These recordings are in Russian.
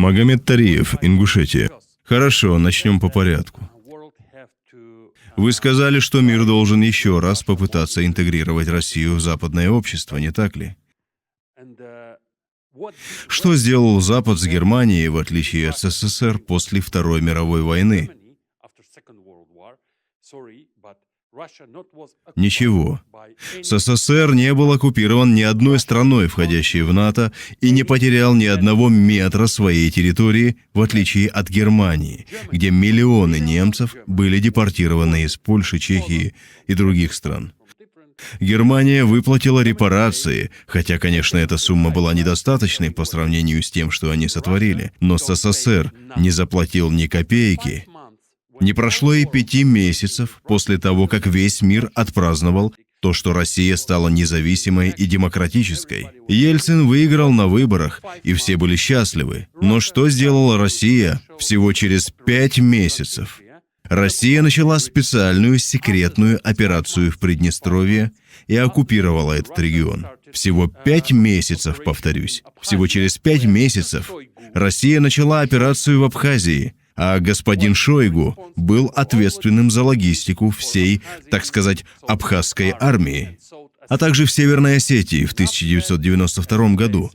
Магомед Тариев, Ингушетия. Хорошо, начнем по порядку. Вы сказали, что мир должен еще раз попытаться интегрировать Россию в западное общество, не так ли? Что сделал Запад с Германией, в отличие от СССР, после Второй мировой войны? Ничего. СССР не был оккупирован ни одной страной, входящей в НАТО, и не потерял ни одного метра своей территории, в отличие от Германии, где миллионы немцев были депортированы из Польши, Чехии и других стран. Германия выплатила репарации, хотя, конечно, эта сумма была недостаточной по сравнению с тем, что они сотворили, но СССР не заплатил ни копейки. Не прошло и 5 месяцев после того, как весь мир отпраздновал то, что Россия стала независимой и демократической. Ельцин выиграл на выборах, и все были счастливы. Но что сделала Россия всего через 5 месяцев? Россия начала специальную секретную операцию в Приднестровье и оккупировала этот регион. Всего 5 месяцев, повторюсь. Всего через 5 месяцев Россия начала операцию в Абхазии, а господин Шойгу был ответственным за логистику всей, так сказать, абхазской армии, а также в Северной Осетии в 1992 году.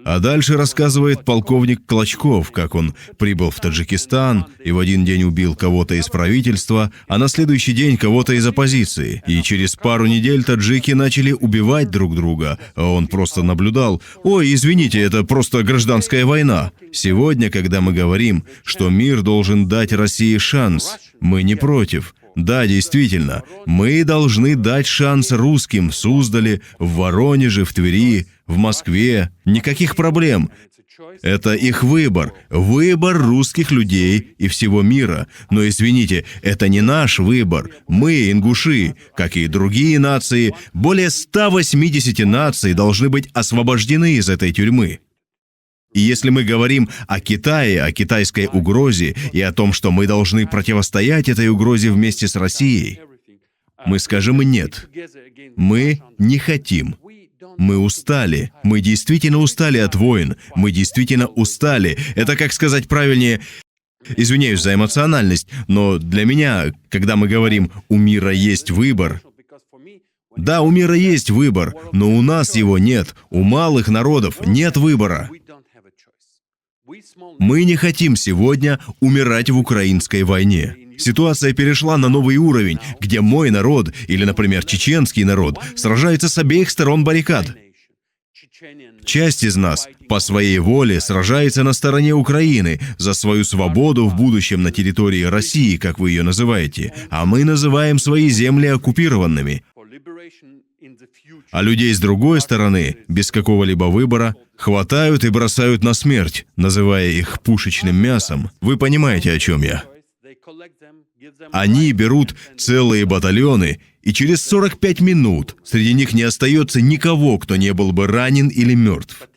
А дальше рассказывает полковник Клочков, как он прибыл в Таджикистан и в один день убил кого-то из правительства, а на следующий день кого-то из оппозиции. И через пару недель таджики начали убивать друг друга, а он просто наблюдал. «Ой, извините, это просто гражданская война». Сегодня, когда мы говорим, что мир должен дать России шанс, мы не против. Да, действительно, мы должны дать шанс русским в Суздале, в Воронеже, в Твери, в Москве. Никаких проблем. Это их выбор. Выбор русских людей и всего мира. Но, извините, это не наш выбор. Мы, ингуши, как и другие нации, более 180 наций должны быть освобождены из этой тюрьмы. И если мы говорим о Китае, о китайской угрозе и о том, что мы должны противостоять этой угрозе вместе с Россией, мы скажем «нет». Мы не хотим. Мы устали. Мы действительно устали от войн. Мы действительно устали. Это, как сказать правильнее, извиняюсь за эмоциональность, но для меня, когда мы говорим «у мира есть выбор», да, у мира есть выбор, но у нас его нет. У малых народов нет выбора. Мы не хотим сегодня умирать в украинской войне. Ситуация перешла на новый уровень, где мой народ, или, например, чеченский народ, сражается с обеих сторон баррикад. Часть из нас по своей воле сражается на стороне Украины за свою свободу в будущем на территории России, как вы ее называете, а мы называем свои земли оккупированными. А людей с другой стороны, без какого-либо выбора, хватают и бросают на смерть, называя их пушечным мясом. Вы понимаете, о чем я? Они берут целые батальоны, и через 45 минут среди них не остается никого, кто не был бы ранен или мертв.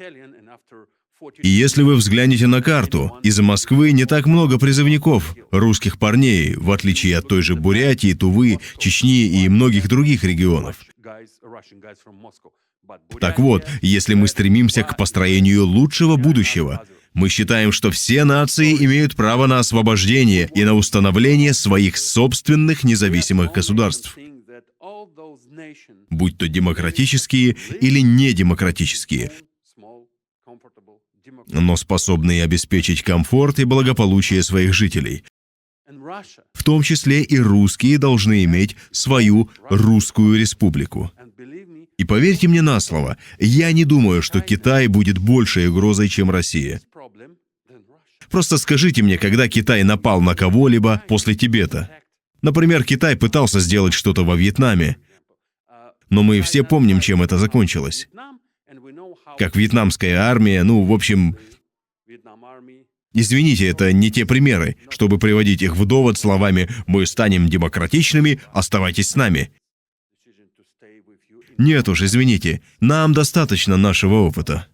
И если вы взглянете на карту, из Москвы не так много призывников, русских парней, в отличие от той же Бурятии, Тувы, Чечни и многих других регионов. Так вот, если мы стремимся к построению лучшего будущего, мы считаем, что все нации имеют право на освобождение и на установление своих собственных независимых государств, будь то демократические или недемократические, но способные обеспечить комфорт и благополучие своих жителей. В том числе и русские должны иметь свою русскую республику. И поверьте мне на слово, я не думаю, что Китай будет большей угрозой, чем Россия. Просто скажите мне, когда Китай напал на кого-либо после Тибета. Например, Китай пытался сделать что-то во Вьетнаме, но мы все помним, чем это закончилось. Как вьетнамская армия, в общем... Извините, это не те примеры, чтобы приводить их в довод словами «мы станем демократичными, оставайтесь с нами». Нет уж, извините, нам достаточно нашего опыта.